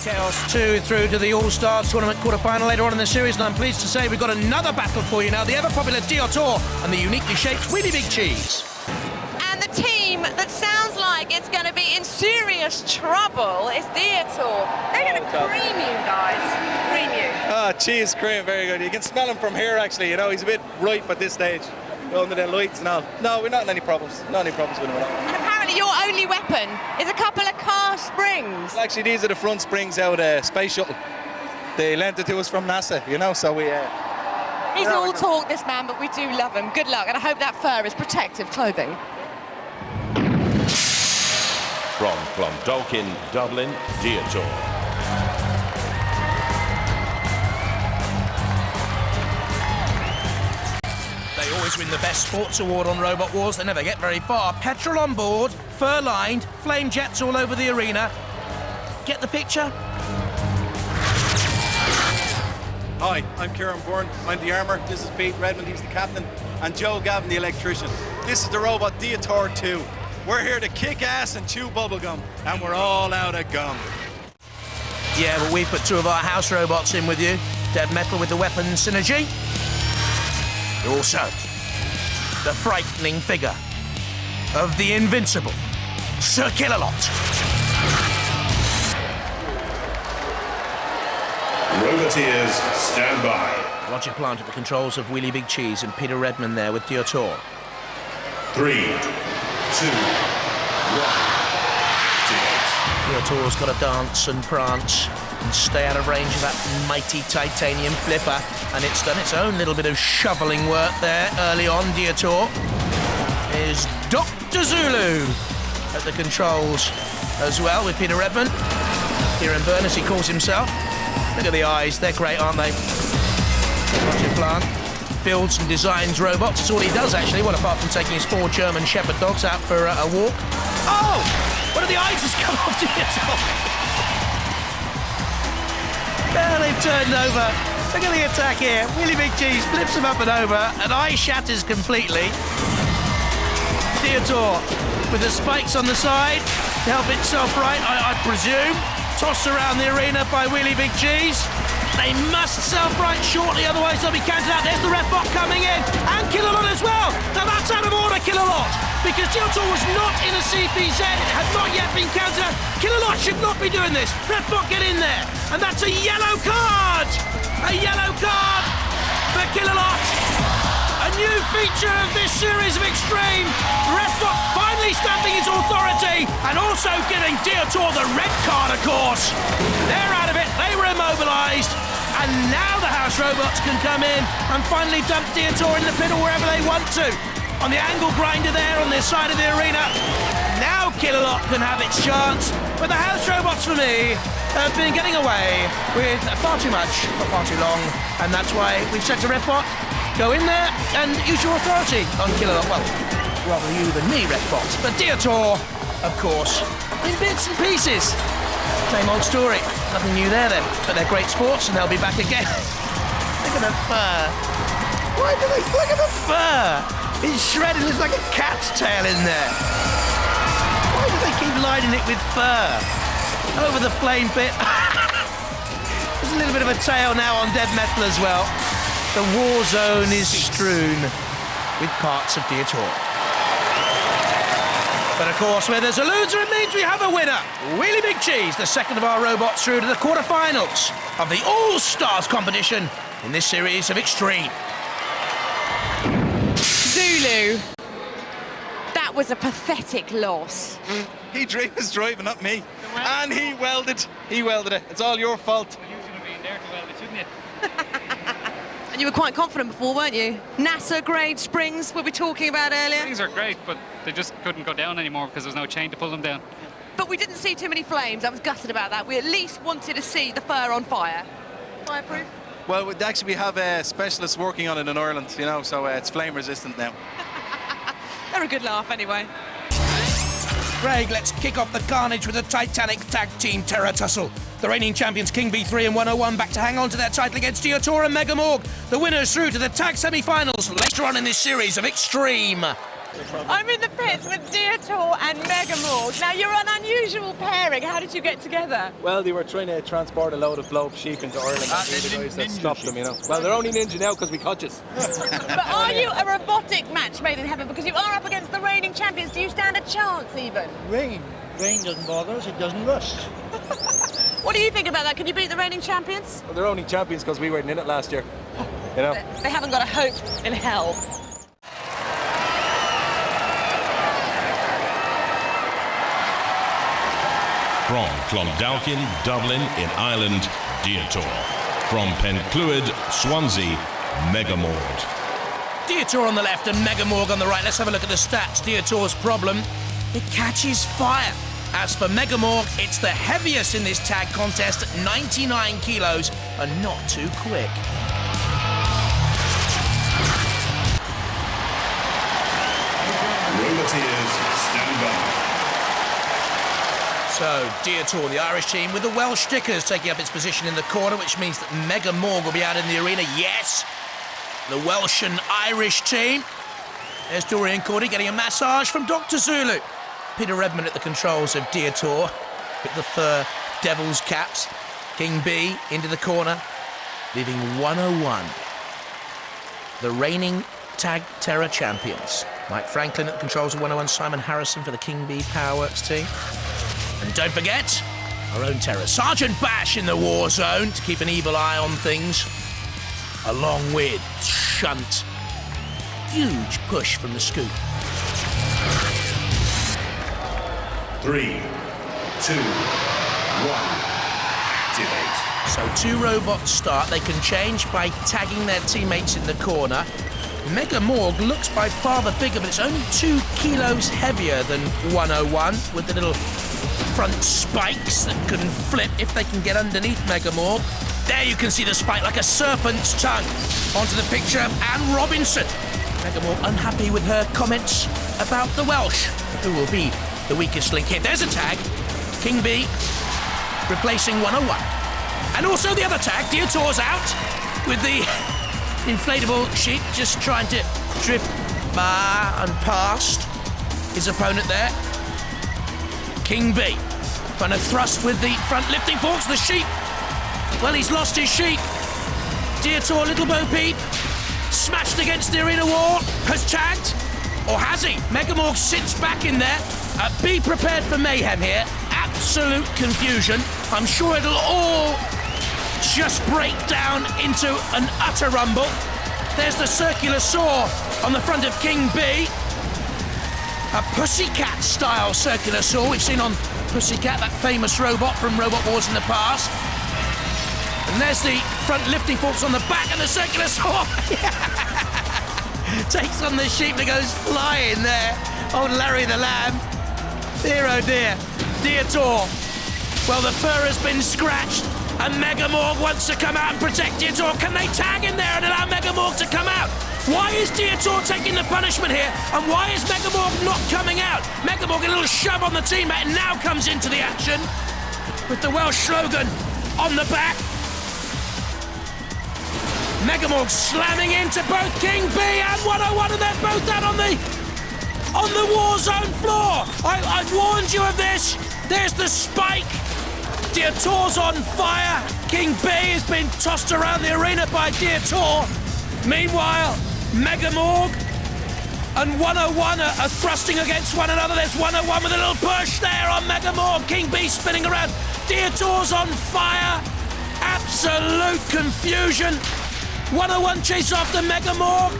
Chaos 2 through to the All-Stars Tournament quarter-final later on in the series, and I'm pleased to say we've got another battle for you now. The ever-popular Diotoir and the uniquely shaped Really Big Cheese. And the team that sounds like it's going to be in serious trouble is Diotoir. They're going to cream you, guys. Cream you. Ah, cheese cream, very good. You can smell him from here, actually. You know, he's a bit ripe at this stage. Under the lights and all. No, we're not in any problems. Not any problems with him at all. And apparently your only weapon is a couple of car springs. Well, actually, these are the front springs out of the space shuttle. They lent it to us from NASA, you know, so we... He's all talk, this man, but we do love him. Good luck, and I hope that fur is protective clothing. From Clondalkin, Dublin, Diotoir. They always win the Best Sports Award on Robot Wars. They never get very far. Petrol on board, fur-lined, flame jets all over the arena. Get the picture? Hi, I'm Kieran Byrne. I'm the armour. This is Pete Redmond, he's the captain. And Joe Gavin, the electrician. This is the robot Diotoir 2. We're here to kick ass and chew bubblegum. And we're all out of gum. Yeah, but we put two of our house robots in with you. Dead Metal with the weapon synergy. Also, the frightening figure of the invincible Sir Kill-A-Lot. Roboteers, stand by. Roger Plant at the controls of Really Big Cheese and Peter Redmond there with Diotoir. 3, 2, 1. Diotoir's got to dance and prance and stay out of range of that mighty titanium flipper, and it's done its own little bit of shoveling work there early on. Diotoir is Dr. Zulu at the controls as well with Peter Redmond. Kieran Byrne, as he calls himself. Look at the eyes, they're great, aren't they? Roger Plant builds and designs robots. That's all he does, actually, well, apart from taking his 4 German Shepherd dogs out for a walk. Oh! One of the eyes has come off Diotoir. Oh, they've turned over. Look at the attack here. Really Big Cheese flips him up and over, and eye shatters completely. Diotoir with the spikes on the side to help itself right, I presume. Tossed around the arena by Really Big Cheese. They must self-right shortly, otherwise they'll be counted out. There's the ref bot coming in, and Kill-A-Lot as well. Now that's out of order, Kill-A-Lot, because Diotoir was not in a CPZ. It had not yet been counted out. Kill-A-Lot should not be doing this. Ref bot, get in there. And that's a yellow card. A yellow card for Kill-A-Lot. A new feature of this series of Extreme. Ref bot finally stamping his authority, and also giving Diotoir the red card, of course. They're out of it. They were immobilised. And now the house robots can come in and finally dump Diotoir in the pit or wherever they want to. On the angle grinder there on this side of the arena. Now Kill-A-Lot can have its chance. But the house robots, for me, have been getting away with far too much for far too long. And that's why we've said to Refbot, go in there and use your authority on Kill-A-Lot. Well, rather you than me, Refbot. But Diotoir, of course, in bits and pieces. Same old story. Nothing new there then. But they're great sports and they'll be back again. Look at the fur. Why do they look at the fur? It's shredded. Looks like a cat's tail in there. Why do they keep lining it with fur? Over the flame pit. There's a little bit of a tail now on Dead Metal as well. The war zone is strewn with parts of Diotoir. But of course, where there's a loser, it means we have a winner. Really Big Cheese, the second of our robots through to the quarterfinals of the All-Stars competition in this series of Extreme. Zulu, that was a pathetic loss. He was driving, not me. And he welded. He welded it. It's all your fault. You should have been there to weld it, shouldn't you? And you were quite confident before, weren't you? NASA-grade springs we were talking about earlier. Springs are great, but they just couldn't go down anymore because there was no chain to pull them down. But we didn't see too many flames. I was gutted about that. We at least wanted to see the fur on fire. Fireproof? Well, we have specialists working on it in Ireland, you know, so it's flame resistant now. They're a good laugh anyway. Craig, let's kick off the carnage with a Titanic tag team terror tussle. The reigning champions King B3 and 101 back to hang on to their title against Diotoir and Mega Morg. The winners through to the tag semi-finals later on in this series of Extreme. I'm in the pits with Diotoir and Mega Morg. Now, you're an unusual pairing. How did you get together? Well, they were trying to transport a load of blow-up sheep into Ireland, and we were the guys that stopped them, you know. Well, they're only ninja now because we caught you. But are you a robotic match made in heaven? Because you are up against the reigning champions. Do you stand a chance, even? Rain doesn't bother us, it doesn't rust. What do you think about that? Can you beat the reigning champions? Well, they're only champions because we weren't in it last year, you know. They haven't got a hope in hell. From Clondalkin, Dublin in Ireland, Diotoir. From Pencluid, Swansea, Mega Morg. Diotoir on the left and Mega Morg on the right. Let's have a look at the stats. Diotoir's problem, it catches fire. As for Mega Morg, it's the heaviest in this tag contest at 99 kilos and not too quick. Roboteers, stand by. So, Diotoir, the Irish team, with the Welsh stickers taking up its position in the corner, which means that Mega Morg will be out in the arena. Yes, the Welsh and Irish team. There's Dorian Cordy getting a massage from Dr. Zulu. Peter Redmond at the controls of Diotoir with the fur devil's caps. King B into the corner, leaving 101. The reigning Tag Terror champions. Mike Franklin at the controls of 101, Simon Harrison for the King B Powerworks team. And don't forget, our own terror, Sergeant Bash in the war zone to keep an evil eye on things, along with Shunt. Huge push from the scoop. 3, 2, 1, activate. So 2 robots start. They can change by tagging their teammates in the corner. Mega Morg looks by far the bigger, but it's only 2 kilos heavier than 101 with the little front spikes that can flip if they can get underneath Mega Morg. There you can see the spike like a serpent's tongue. Onto the picture of Anne Robinson. Mega Morg unhappy with her comments about the Welsh, who will be the weakest link here. There's a tag. King B replacing 101. And also the other tag, Diotoir's out with the inflatable sheep just trying to drift by and past his opponent there. King B trying to thrust with the front lifting forks. The sheep, well, he's lost his sheep. Diotoir, Little Bo Peep, smashed against the arena wall, has tagged, or has he? Mega Morg sits back in there. Be prepared for mayhem here. Absolute confusion. I'm sure it'll all just break down into an utter rumble. There's the circular saw on the front of King B. A Pussycat style circular saw we've seen on Pussycat, that famous robot from Robot Wars in the past. And there's the front lifting forks on the back and the circular saw. Takes on the sheep that goes flying there. Old Larry the Lamb. Dear oh dear. Diotoir. Well, the fur has been scratched and Mega Morg wants to come out and protect Diotoir. Can they tag in there and allow Mega Morg to come out? Why is Diotoir taking the punishment here? And why is Mega Morg not coming out? Mega Morg a little shove on the teammate and now comes into the action with the Welsh slogan on the back. Mega Morg slamming into both King B and 101, and they're both out on the war zone floor. I warned you of this. There's the spike. Diotoir's on fire. King B has been tossed around the arena by Diotoir. Meanwhile, Mega Morg and 101 are thrusting against one another. There's 101 with a little push there on Mega Morg. King B spinning around. Diotoir's on fire. Absolute confusion. 101 chase after Mega Morg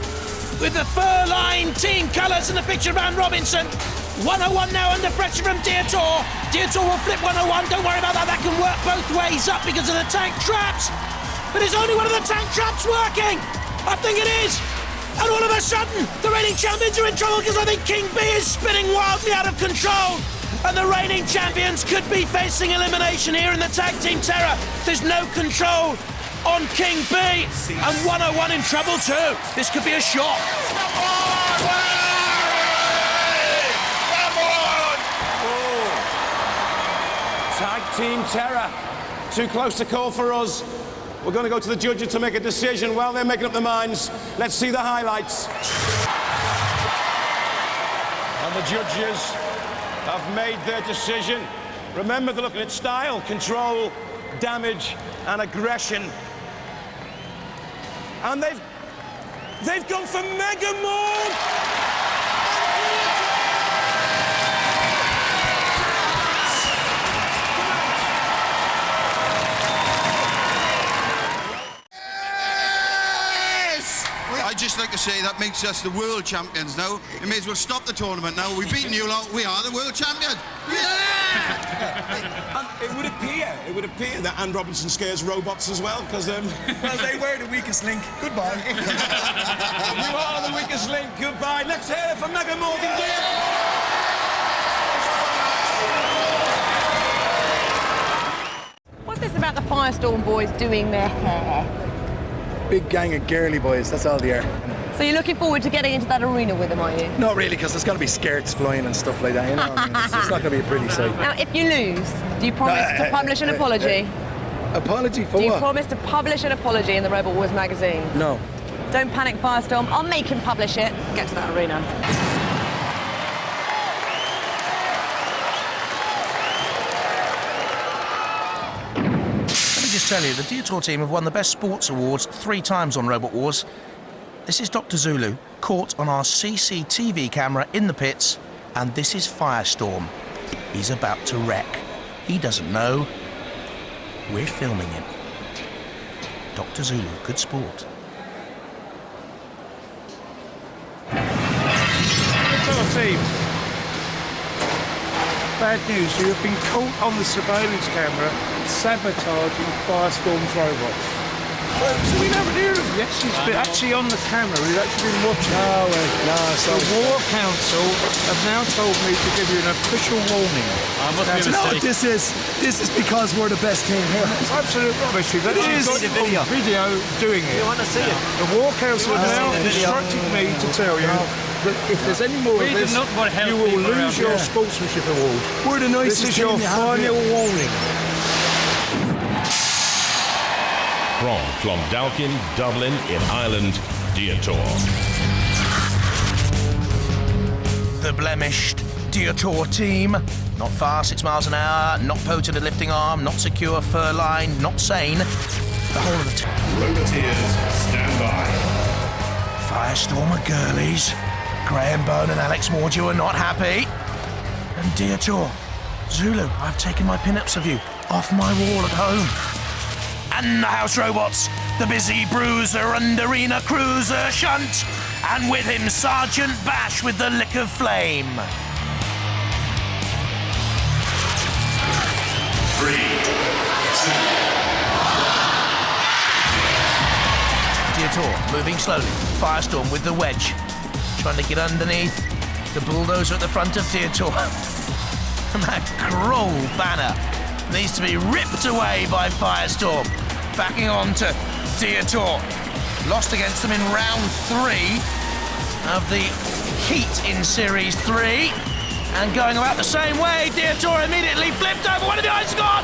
with the fur-lined team colours and the picture of Anne Robinson. 101 now under pressure from Diotoir. Diotoir will flip 101. Don't worry about that. That can work both ways up because of the tank traps. But is only one of the tank traps working? I think it is. And all of a sudden, the reigning champions are in trouble because I think King B is spinning wildly out of control. And the reigning champions could be facing elimination here in the Tag Team Terror. There's no control on King B, and 101 in trouble too. This could be a shock. Tag Team Terror, too close to call for us. We're going to go to the judges to make a decision while they're making up their minds. Let's see the highlights. the judges have made their decision. Remember, they're looking at style, control, damage, and aggression. And they've gone for Mega Morg! I'd just like to say that makes us the world champions now. We may as well stop the tournament now. We've beaten you lot. We are the world champions. Yeah! It would appear that Anne Robinson scares robots as well, because well, they were the weakest link. Goodbye. You are the weakest link. Goodbye. Let's hear it from Mega Morg and What's this about the Firestorm boys doing their hair? Big gang of girly boys, that's all they are. So you're looking forward to getting into that arena with them, are you? Not really, because there's got to be skirts flying and stuff like that, you know what I mean? It's not going to be a pretty sight. Now, if you lose, do you promise to publish an apology? Apology for Do you what? promise to publish an apology in the Robot Wars magazine? No. Don't panic, Firestorm. I'll make him publish it. Get to that arena. Tell you, the Diotoir team have won the Best Sports Awards 3 times on Robot Wars. This is Dr. Zulu, caught on our CCTV camera in the pits, and this is Firestorm. He's about to wreck. He doesn't know. We're filming him. Dr. Zulu, good sport. Hello, team. Bad news, you have been caught on the surveillance camera sabotaging Firestorm's robots. So we never knew. Yes, he's been actually on the camera. We've actually been watching. The War Council have now told me to give you an official warning. You know what this is? This is because we're the best team here. It's absolute rubbish. You've actually got it on video doing it. You want to see it? The War Council have now instructed me to tell you that if there's any more of this, you will lose your sportsmanship award. We're the nicest This is team your you have final here. warning. From Clondalkin, Dublin in Ireland, Diotoir. The blemished Diotoir team. Not fast, 6 miles an hour, not potent at lifting arm, not secure fur line, not sane. The whole of the team. Roboteers, stand by. Firestorm are girlies. Graham Bone and Alex Morg are not happy. And Diotoir, Zulu, I've taken my pin-ups of you off my wall at home. And the house robots, the busy bruiser and arena cruiser shunt, and with him Sergeant Bash with the lick of flame. 3, 2. Diotoir moving slowly. Firestorm with the wedge, trying to get underneath. The bulldozer at the front of Diotoir. And that cruel banner needs to be ripped away by Firestorm. Backing on to Diotoir. Lost against them in round 3 of the heat in Series 3. And going about the same way, Diotoir immediately flipped over. One of the eyes gone.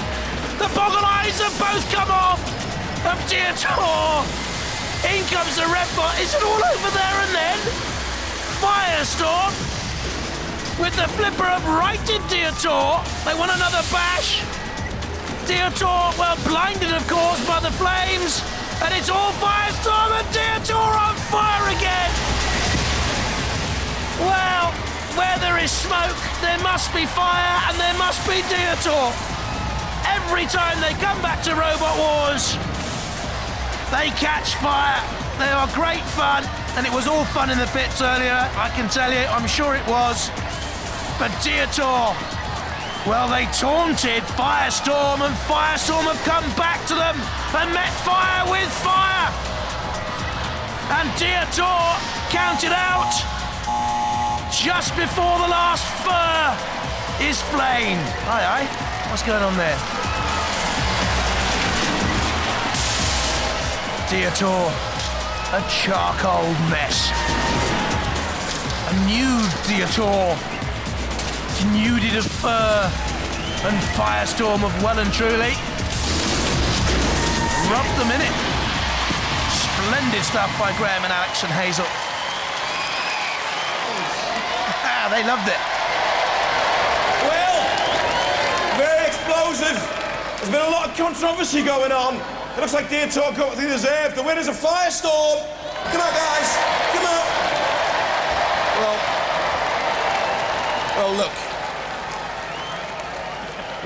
The boggle eyes have both come off of Diotoir. In comes the red bot. Is it all over there and then? Firestorm with the flipper of righted Diotoir. They want another bash. Diotoir, well, blinded, of course, by the flames. And it's all Firestorm and Diotoir on fire again. Well, where there is smoke, there must be fire and there must be Diotoir. Every time they come back to Robot Wars, they catch fire. They are great fun. And it was all fun in the pits earlier, I can tell you. I'm sure it was. But Diotoir, well, they taunted Firestorm, and Firestorm have come back to them and met fire with fire. And Diotoir counted out just before the last fur is flamed. Aye, aye. What's going on there? Diotoir, a charcoal mess. A nude Diotoir, denuded of fur, and Firestorm of well and truly rubbed them in it. Splendid stuff by Graham and Alex and Hazel. they loved it. Well, very explosive. There's been a lot of controversy going on. It looks like Diotoir got what they deserved. The winner's a Firestorm. Come on, guys. Come on. Well, look.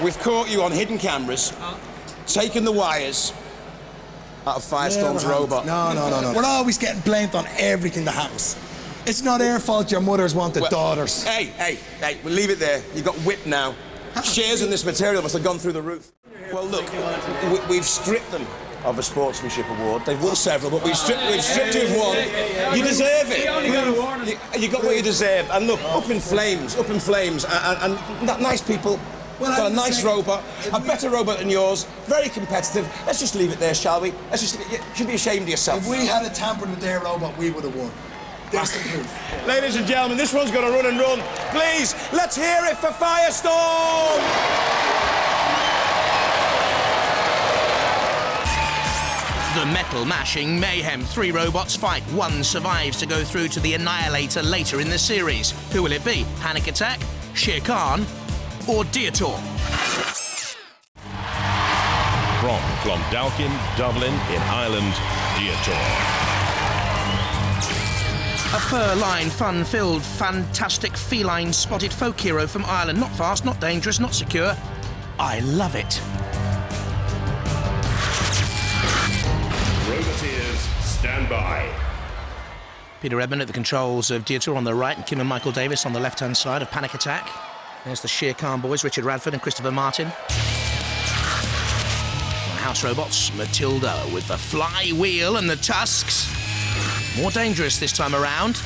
We've caught you on hidden cameras, taken the wires out of Firestorm's robot. No. We're always getting blamed on everything that happens. It's not our fault your mothers wanted daughters. Hey, we'll leave it there. You've got whipped now. Shares in this material must have gone through the roof. Well, look, we've stripped them of a sportsmanship award. They've won several, but we've stripped you of one. You deserve it. You got what you deserve. And look, up in flames, and nice people. Well, got a nice robot, a better robot than yours, very competitive. Let's just leave it there, shall we? You should be ashamed of yourself. If we had a tampered with their robot, we would have won. There's the proof. Ladies and gentlemen, this one's got to run and run. Please, let's hear it for Firestorm! The metal-mashing Mayhem 3 robots fight. One survives to go through to the Annihilator later in the series. Who will it be? Panic Attack, Shear or Diotoir? From Clondalkin, Dublin in Ireland, Diotoir. A fur-lined, fun-filled, fantastic feline spotted folk hero from Ireland. Not fast, not dangerous, not secure. I love it. Roboteers, stand by. Peter Redmond at the controls of Diotoir on the right and Kim and Michael Davis on the left-hand side of Panic Attack. There's the Shear boys, Richard Radford and Christopher Martin. House robots, Matilda with the flywheel and the tusks. More dangerous this time around.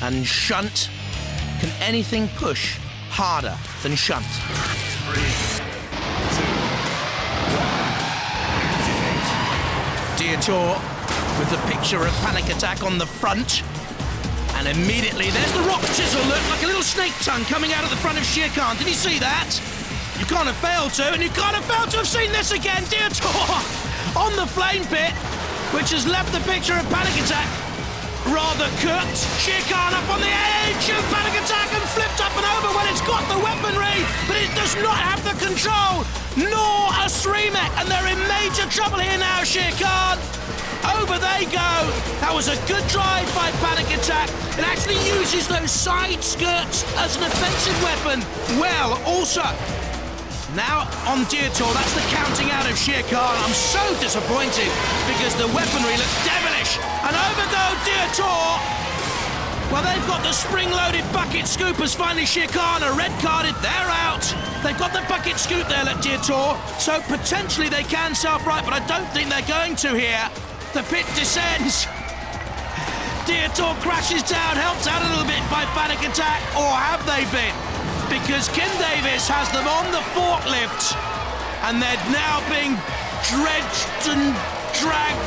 And Shunt. Can anything push harder than Shunt? 3, 2, 1. Diotoir with the picture of Panic Attack on the front. And immediately there's the rock chisel, look, like a little snake tongue coming out of the front of Shear. Did you see that? You can't have failed to, and you can't have failed to have seen this again. Diotoir on the flame pit, which has left the picture of Panic Attack rather cooked. Shear up on the edge of Panic Attack and flipped up and over when it's got the weaponry, but it does not have the control, nor a Sremek, and they're in major trouble here now, Shear. Over they go. That was a good drive by Panic Attack. It actually uses those side skirts as an offensive weapon. Well, also, now on Diotoir, that's the counting out of Shear. I'm so disappointed because the weaponry looks devilish. And over go Diotoir. Well, they've got the spring-loaded bucket scoopers. Finally, Shear are red-carded. They're out. They've got the bucket scoop there at Diotoir. So potentially they can self-right, but I don't think they're going to here. The pit descends. Diotoir crashes down, helped out a little bit by Panic Attack, or have they been? Because Kim Davis has them on the forklift, and they're now being dredged and dragged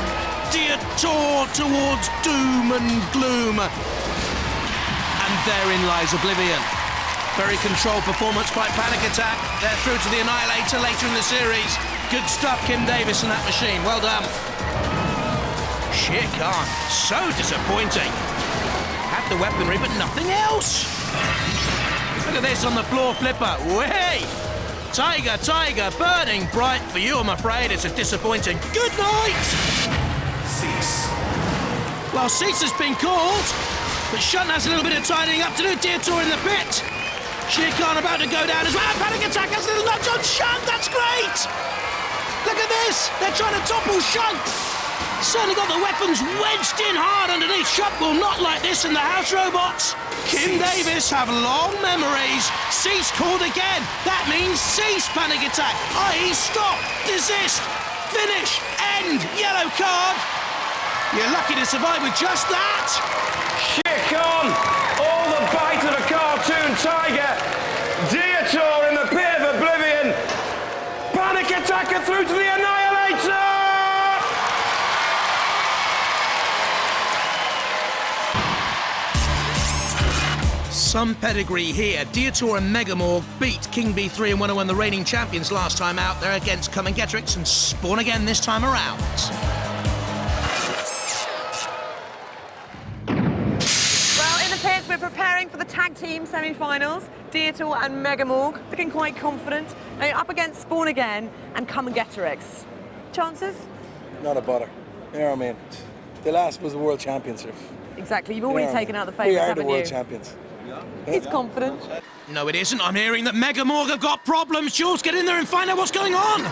Diotoir towards doom and gloom. And therein lies oblivion. Very controlled performance by Panic Attack. They're through to the Annihilator later in the series. Good stuff, Kim Davis and that machine. Well done. Shear so disappointing. Had the weaponry, but nothing else. Look at this on the floor flipper. Way! Tiger, burning bright for you, I'm afraid. It's a disappointing good night. Cease. Well, cease has been called, but Shunt has a little bit of tidying up to do. Diotoir in the pit. Shear about to go down as well. Panic Attack has a little nudge on Shunt. That's great. Look at this. They're trying to topple Shunt. Certainly got the weapons wedged in hard underneath. Shunt will not like this in the house robots. Kim Davis have long memories. Cease called again. That means cease, Panic Attack. I.e. stop, desist, finish, end, yellow card. You're lucky to survive with just that. Shear all the bite of a cartoon tiger. Diotoir in the pit of oblivion. Panic Attack are through to the Annihilator. Some pedigree here. Diotoir and Morg beat King B3 and 101, the reigning champions last time out. They're against Comengetorix and Spawn again this time around. Well, in the pits, we're preparing for the tag team team semi-finals, Diotoir and Mega Morg, looking quite confident. Now up against Spawn Again and Comengetorix. Chances? Not a bother. You know what I mean? The last was the world championship. Exactly, you've already taken out the We favourites, are the haven't world you? champions. He's confident. No, it isn't. I'm hearing that Mega Morg have got problems. Jules, get in there and find out what's going on.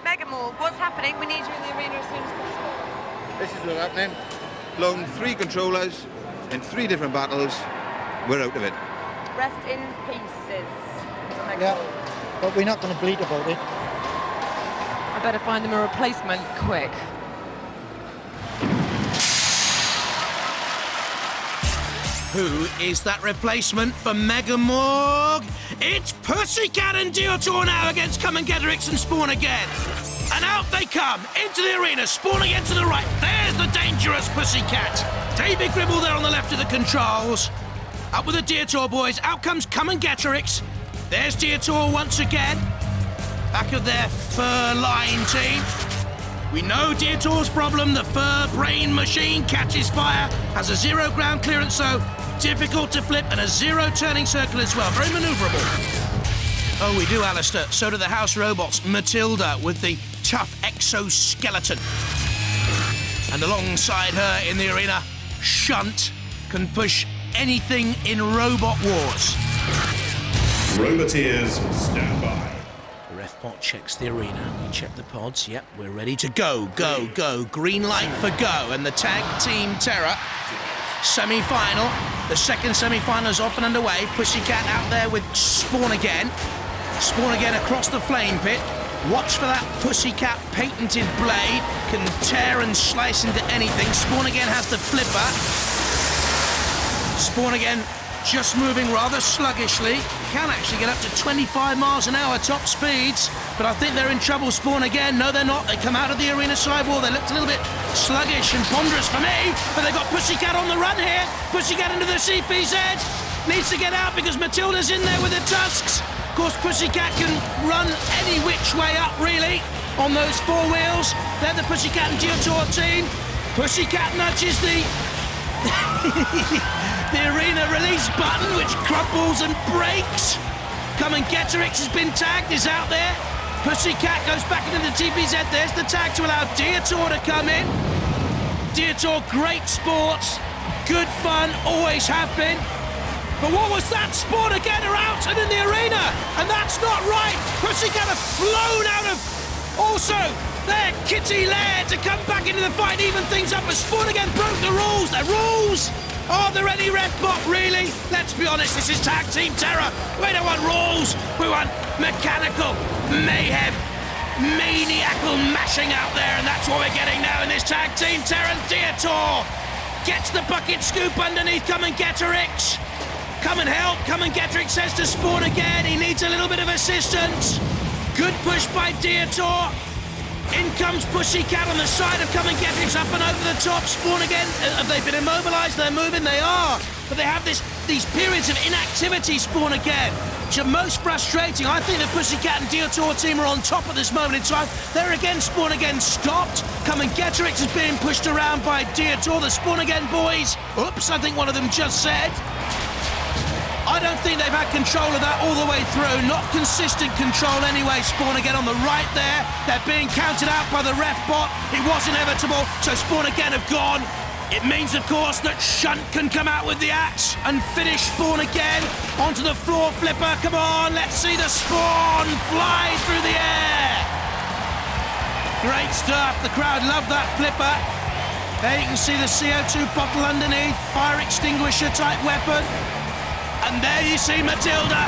Mega Morg, what's happening? We need you in the arena as soon as possible. This is what's happening. Blown 3 controllers in 3 different battles. We're out of it. Rest in pieces. Mega Yeah, Morg. but we're not going to bleat about it. I better find them a replacement quick. Who is that replacement for Mega Morg? It's Pussycat and Diotoir now against Comengetorix and Spawn Again. And out they come, into the arena, Spawn Again to the right. There's the dangerous Pussycat. David Gribble there on the left of the controls. Up with the Diotoir boys, out comes Comengetorix. There's Diotoir once again. Back of their fur line team. We know Diotoir's problem, the fur brain machine catches fire, has a 0 ground clearance, so difficult to flip, and a 0 turning circle as well, very manoeuvrable. Oh, we do, Alistair. So do the house robots, Matilda with the tough exoskeleton. And alongside her in the arena, Shunt can push anything in Robot Wars. Roboteers, stand by. The ref bot checks the arena. We check the pods. Yep, we're ready to go, go, go. Green light for go. And the tag team terror semi-final. The second semi-final is off and underway. Pussycat out there with Spawn Again. Spawn Again across the flame pit. Watch for that Pussycat patented blade. Can tear and slice into anything. Spawn Again has the flipper. Spawn Again just moving rather sluggishly. Can actually get up to 25 miles an hour top speeds, but I think they're in trouble. Spawn Again. No, they're not. They come out of the arena sidewall. They looked a little bit sluggish and ponderous for me, but they've got Pussycat on the run here. Pussycat into the CPZ. Needs to get out because Matilda's in there with the tusks. Of course, Pussycat can run any which way up, really, on those 4 wheels. They're the Pussycat and Diotoir team. Pussycat nudges the arena release button, which crumbles and breaks. Comengetorix has been tagged, is out there. Pussycat goes back into the TPZ. There's the tag to allow Diotoir to come in. Diotoir, great sports, good fun, always have been. But what was that? Spawn Again are out and in the arena, and that's not right. Pussycat have flown out of also their kitty lair to come back into the fight, even things up. But Spawn Again broke the rules. Their rules. Are there any ref bot, really? Let's be honest, this is tag team terror. We don't want rules. We want mechanical mayhem, maniacal mashing out there, and that's what we're getting now in this tag team terror. Diotoir gets the bucket scoop underneath Comengetorix. Come and help. Comengetorix says to Spawn Again he needs a little bit of assistance. Good push by Diotoir. In comes Pussycat on the side of Comengetorix, up and over the top. Spawn Again. Have they been immobilised? They're moving. They are. But they have these periods of inactivity, Spawn Again, which are most frustrating. I think the Pussycat and Diotoir team are on top at this moment in time. There again, Spawn Again stopped. Comengetorix is being pushed around by Diotoir. The Spawn Again boys. Oops, I think one of them just said. I don't think they've had control of that all the way through. Not consistent control anyway. Spawn Again on the right there. They're being counted out by the ref bot. It was inevitable, so Spawn Again have gone. It means, of course, that Shunt can come out with the axe and finish Spawn Again onto the floor flipper. Come on, let's see the Spawn fly through the air. Great stuff. The crowd love that flipper. There you can see the CO2 bottle underneath. Fire extinguisher type weapon. And there you see Matilda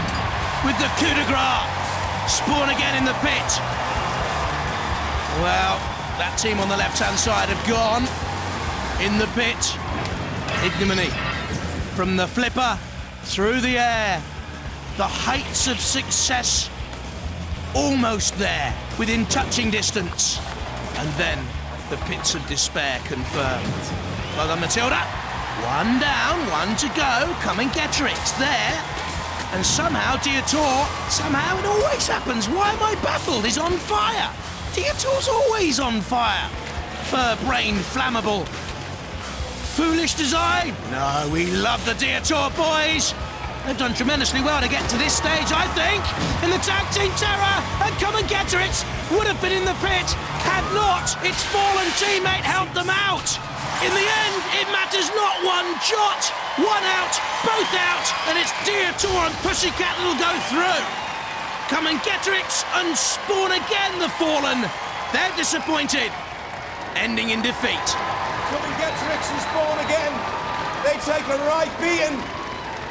with the coup de grace. Spawn Again in the pit. Well, that team on the left-hand side have gone in the pit. Ignominy. From the flipper through the air. The heights of success almost there, within touching distance. And then the pits of despair confirmed. Well done, Matilda. 1 down, 1 to go. Comengetorix there. And somehow Diotoir, somehow it always happens. Why am I baffled? He's on fire. Diotoir's always on fire. Fur-brained, flammable. Foolish design? No, we love the Diotoir boys. They've done tremendously well to get to this stage, I think. In the tag team terror, and Comengetorix would have been in the pit had not its fallen teammate helped them out. In the end, it matters not one jot. One out, both out, and it's Diotoir and Pussycat that'll go through. Comengetorix and Spawn again, the fallen. They're disappointed, ending in defeat. Comengetorix and Spawn again. They take a right beating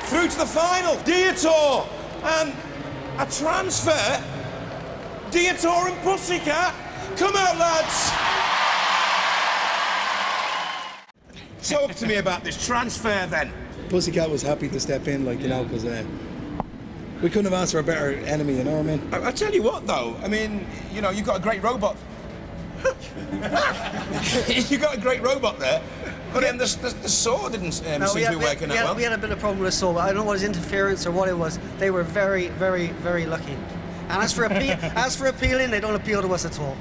through to the final. Diotoir and a transfer. Diotoir and Pussycat. Come out, lads. Talk to me about this transfer then. Pussycat was happy to step in, like, you know, because we couldn't have asked for a better enemy, you know what I mean? I tell you what, though, I mean, you know, you've got a great robot. You've got a great robot there. But then the saw didn't seem to be working out well. We had a bit of problem with the saw, but I don't know what his interference or what it was. They were very, very, very lucky. And as for appealing, they don't appeal to us at all.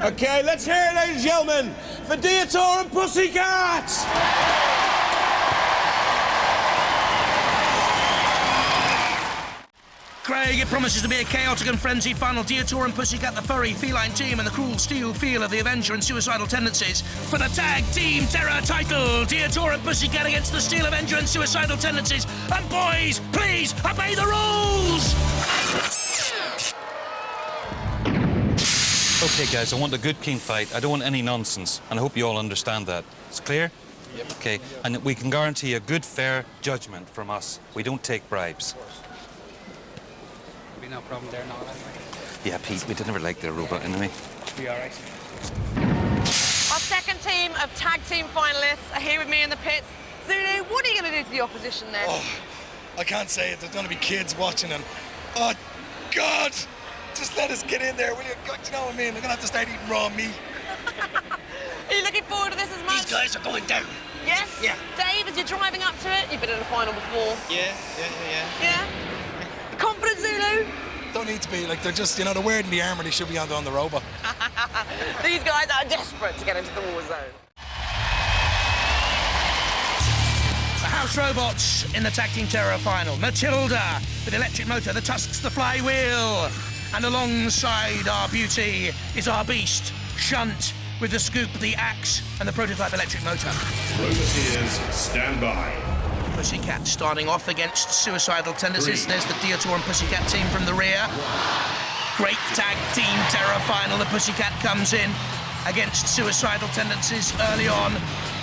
Okay, let's hear it, ladies and gentlemen, for Diotoir and Pussycat! Craig, it promises to be a chaotic and frenzied final. Diotoir and Pussycat, the furry feline team, and the cruel steel feel of the Avenger and Suicidal Tendencies. For the tag team terror title, Diotoir and Pussycat against the Steel Avenger and Suicidal Tendencies. And boys, please obey the rules! Okay, guys, I want a good, clean fight. I don't want any nonsense, and I hope you all understand that. It's clear? Yep. Okay, and we can guarantee a good, fair judgment from us. We don't take bribes. No problem there now, anyway. Yeah, Pete, we didn't ever like their robot enemy. Be all right. Our second team of tag team finalists are here with me in the pits. Zulu, what are you going to do to the opposition then? Oh, I can't say it. There's going to be kids watching and... Oh, God! Just let us get in there, will you? God, you know what I mean? They're going to have to start eating raw meat. Are you looking forward to this as much? These guys are going down. Yes? Yeah. Dave, as you're driving up to it, you've been in the final before. Yeah. Yeah? Confident, Zulu? Don't need to be, like, they're just, you know, they're wearing the armour, they should be on the robot. These guys are desperate to get into the war zone. The House Robots in the Tag Team Terror final. Matilda with electric motor, the tusks, the flywheel. And alongside our beauty is our beast, Shunt, with the scoop, the axe, and the prototype electric motor. Roboteers, stand by. Pussycat starting off against Suicidal Tendencies. There's the Diotoir and Pussycat team from the rear. Great tag team terror final. The Pussycat comes in against Suicidal Tendencies early on.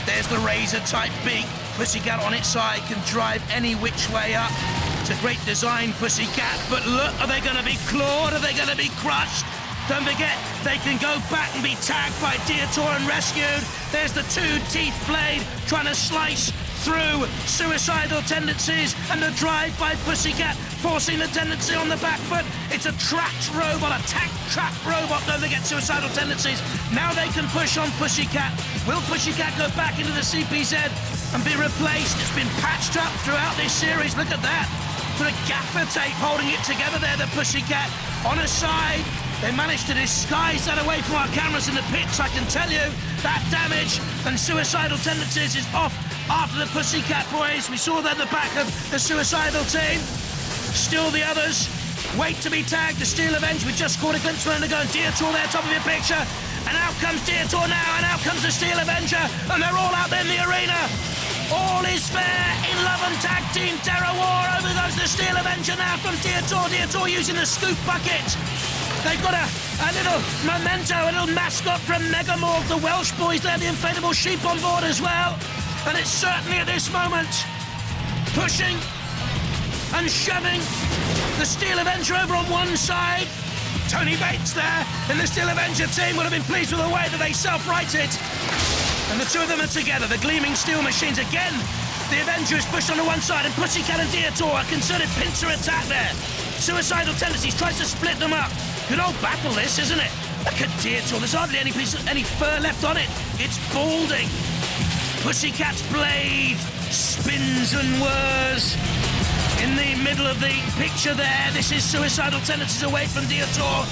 There's the Razer type beak. Pussycat on its side can drive any which way up. It's a great design, Pussycat, but look, are they going to be clawed? Are they going to be crushed? Don't forget, they can go back and be tagged by Diotoir and rescued. There's the two-teeth blade trying to slice through Suicidal Tendencies, and the drive by Pussycat forcing the Tendency on the back foot. It's a trapped robot, a trap robot. Don't forget Suicidal Tendencies. Now they can push on Pussycat. Will Pussycat go back into the CPZ and be replaced? It's been patched up throughout this series. Look at that. Put a gaffer tape holding it together there, the Pussycat. On a side, they managed to disguise that away from our cameras in the pits. I can tell you that damage, and Suicidal Tendencies is off after the Pussycat boys. We saw that at the back of the Suicidal team. Still the others wait to be tagged. The Steel Avenger, we just caught a glimpse of them. They're going Diotoir there, top of your picture. And out comes Diotoir now, and out comes the Steel Avenger. And they're all out there in the arena. All is fair in love and tag team terror war. Over goes the Steel Avenger now from Diotoir. Diotoir using the scoop bucket. They've got a little memento, a little mascot from Mega Morg, the Welsh boys there, the inflatable sheep on board as well. And it's certainly at this moment pushing and shoving the Steel Avenger over on one side. Tony Bates there in the Steel Avenger team would have been pleased with the way that they self-righted. And the two of them are together, the gleaming steel machines again. The Avenger is pushed onto one side, and Pussycat and Diotoir, a concerted pincer attack there. Suicidal Tendencies tries to split them up. Good old battle this, isn't it? Look at Diotoir, there's hardly any fur left on it. It's balding. Pussycat's blade spins and whirs. In the middle of the picture there, this is Suicidal Tendencies away from Diotoir.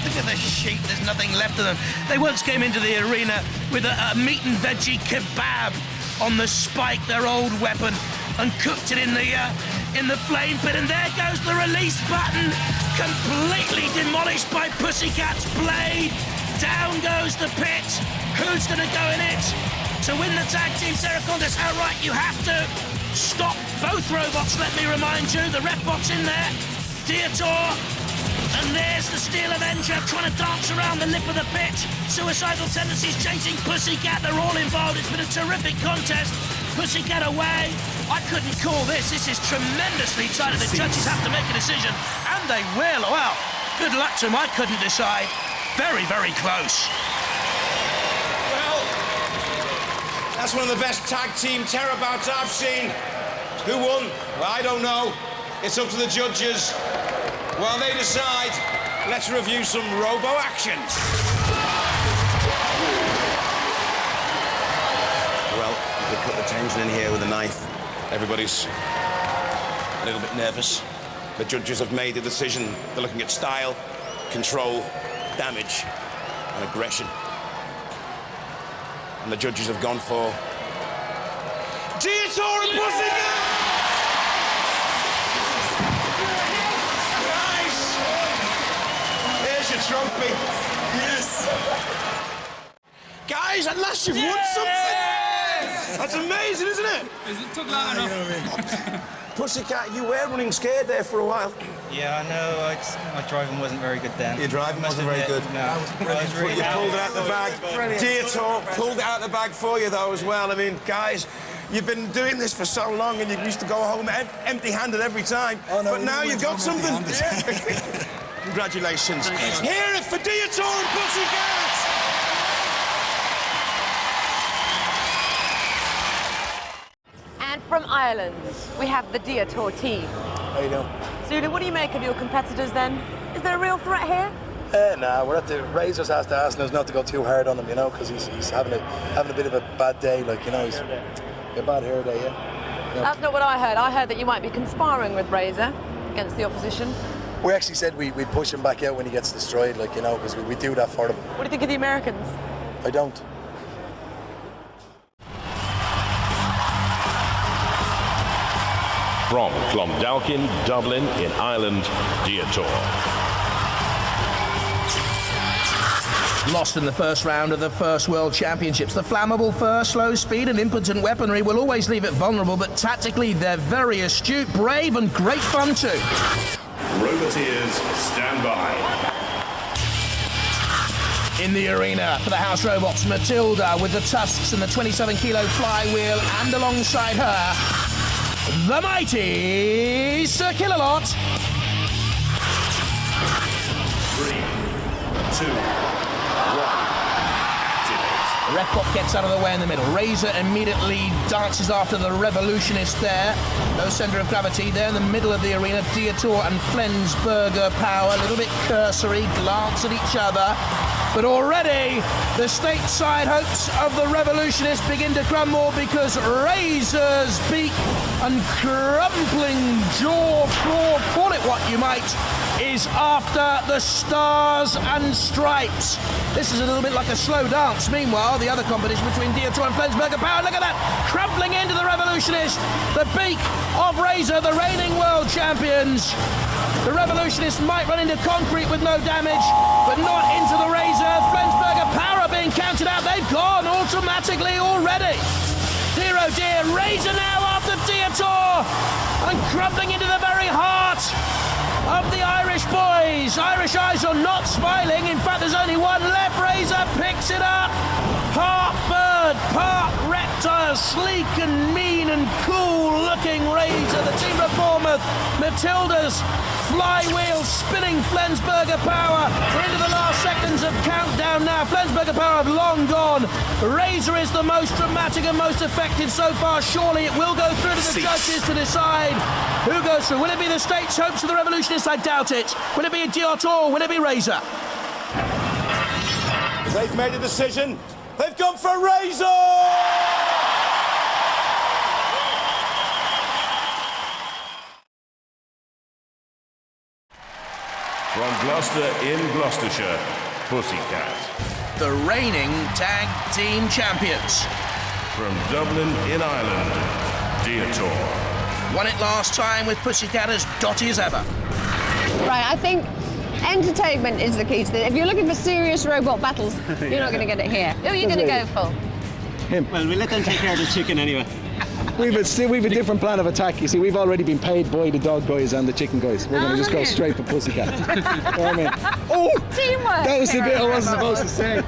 Look at the sheep, there's nothing left of them. They once came into the arena with a meat and veggie kebab on the spike, their old weapon, and cooked it in the flame pit. And there goes the release button, completely demolished by Pussycat's blade. Down goes the pit. Who's going to go in it? To win the tag team Terra contest outright, you have to stop both robots, let me remind you. The ref bot's in there. Diotoir. And there's the Steel Avenger trying to dance around the lip of the pit. Suicidal Tendencies chasing Pussycat. They're all involved. It's been a terrific contest. Pussycat away. I couldn't call this. This is tremendously tight, and the judges have to make a decision. And they will. Well, good luck to them. I couldn't decide. Very, very close. Well, that's one of the best tag team terror bouts I've seen. Who won? Well, I don't know. It's up to the judges. While they decide, let's review some robo action. Well, you could cut the tension in here with a knife. Everybody's a little bit nervous. The judges have made a decision. They're looking at style, control, damage, and aggression. And the judges have gone for Diotoir and Pussycat! Your trophy. Yes. Guys, at last you've won something. That's amazing, isn't it? It took long enough. Pussycat, you were running scared there for a while. Yeah, I know. My driving wasn't very good then. Your driving wasn't very good. No. You pulled it out the bag. Diotoir pulled it out the bag for you, though, as well. I mean, guys, you've been doing this for so long, and you used to go home empty-handed every time. Oh, no, but now you've got something. Congratulations. Hear it for Diotoir and Pussycat! And from Ireland, we have the Diotoir team. How you doing? Zulu, what do you make of your competitors then? Is there a real threat here? Nah, we're at the Razer's has to ask us not to go too hard on him, you know, because he's having a bit of a bad day, like, you know, he's a bad hair day, yeah. That's not what I heard. I heard that you might be conspiring with Razer against the opposition. We actually said we'd push him back out when he gets destroyed, like, you know, because we do that for him. What do you think of the Americans? I don't. From Clondalkin, Dublin, in Ireland, Diotoir. Lost in the first round of the first World Championships. The flammable fur, slow speed and impotent weaponry will always leave it vulnerable, but tactically they're very astute, brave and great fun too. Roboteers, stand by. In the arena for the house robots, Matilda with the tusks and the 27-kilo flywheel, and alongside her, the mighty Sir Killalot. 3, 2, 1. Refbot gets out of the way in the middle. Razer immediately dances after the Revolutionist there. No centre of gravity there in the middle of the arena. Diotoir and Flensburger power, a little bit cursory, glance at each other. But already the stateside hopes of the Revolutionists begin to crumble because Razer's beak and crumpling jaw, claw, call it what you might, is after the stars and stripes. This is a little bit like a slow dance. Meanwhile, the other competition between Diotoir and Flensburger power, look at that, crumpling into the Revolutionist. The beak of Razer, the reigning world champions. The Revolutionists might run into concrete with no damage, but not into the Razer. Flensburger power being counted out. They've gone automatically already. Dear oh dear, Razer now after Diotoir and crumbling into the very heart of the Irish boys. Irish eyes are not smiling. In fact, there's only one left. Razer picks it up. Part bird, part reptile, sleek and mean and cool looking Razer. The team of Bournemouth, Matilda's flywheel spinning Flensburger power. We're into the last seconds of countdown now. Flensburger power have long gone. Razer is the most dramatic and most effective so far. Surely it will go through to the judges to decide who goes through. Will it be the state's hopes of the Revolutionists? I doubt it. Will it be a Diotoir? Will it be Razer? They've made a decision. They've gone for Razer! From Gloucester in Gloucestershire, Pussycat. The reigning tag team champions. from Dublin in Ireland, Diotoir. Won it last time with Pussycat as dotty as ever. Right, I think entertainment is the key to this. If you're looking for serious robot battles, you're not going to get it here. Who are you going to go for? Him. Well, we'll let them take care of the chicken anyway. We've a different plan of attack. You see, we've already been paid by the dog guys and the chicken guys. We're going to just go straight for Pussycat. You know what I mean? Oh! Teamwork! That was the bit I wasn't supposed to say.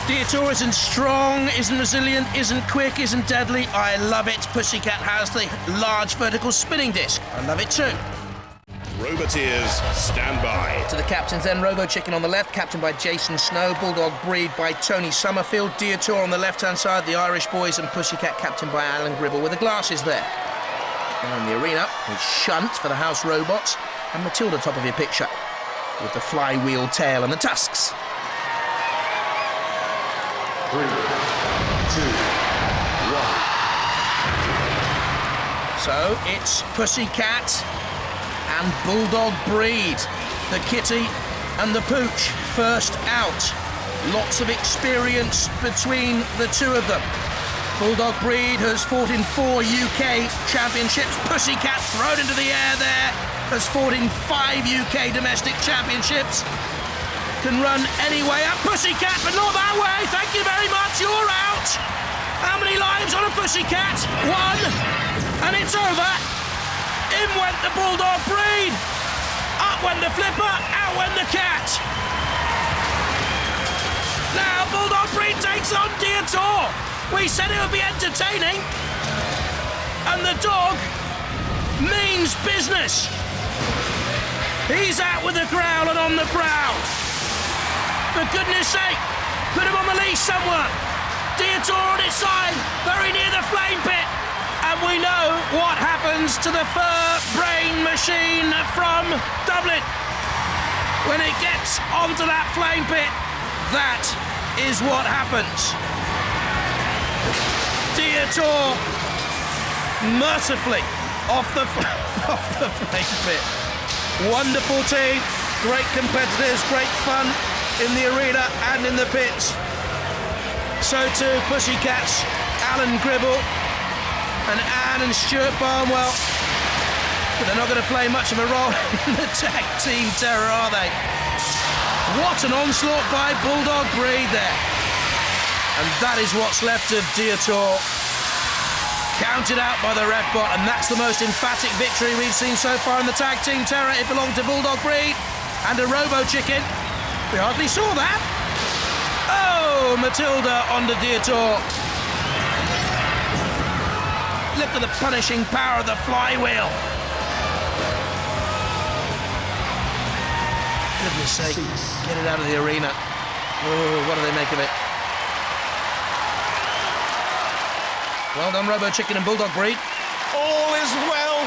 Diotoir isn't strong, isn't resilient, isn't quick, isn't deadly. I love it. Pussycat has the large vertical spinning disc. I love it too. Roboteers, stand by. To the captains then, Robochicken on the left, captained by Jason Snow, Bulldog breed by Tony Summerfield, Diotoir on the left-hand side, the Irish boys, and Pussycat captained by Alan Gribble with the glasses there. Now in the arena is Shunt for the house robots, and Matilda top of your picture, with the flywheel tail and the tusks. 3, 2, 1. So it's Pussycat and Bulldog breed, the kitty and the pooch first out. Lots of experience between the two of them. Bulldog breed has fought in 4 UK championships. Pussycat thrown into the air there has fought in 5 UK domestic championships. Can run any way up. Pussycat, but not that way. Thank you very much. You're out. How many lives on a Pussycat? 1, and it's over. In went the Bulldog breed. Up went the flipper, out went the cat. Now Bulldog breed takes on Diotoir. We said it would be entertaining. And the dog means business. He's out with the growl and on the prowl. For goodness sake, put him on the leash somewhere. Diotoir on its side, very near the flame pit. And we know what happens to the fur brain machine from Dublin. When it gets onto that flame pit, that is what happens. Diotoir mercifully off the flame pit. Wonderful team, great competitors, great fun in the arena and in the pits. So too Pussycats, Alan Gribble, and Anne and Stuart Barnwell. But they're not going to play much of a role in the tag team terror, are they? What an onslaught by Bulldog breed there. And that is what's left of Diotoir. Counted out by the ref bot, and that's the most emphatic victory we've seen so far in the tag team terror. It belonged to Bulldog breed and a Robochicken. We hardly saw that. Oh, Matilda on the Diotoir. Look at the punishing power of the flywheel. Goodness sake, get it out of the arena. Oh, what do they make of it? Well done, Robochicken and Bulldog breed. All is well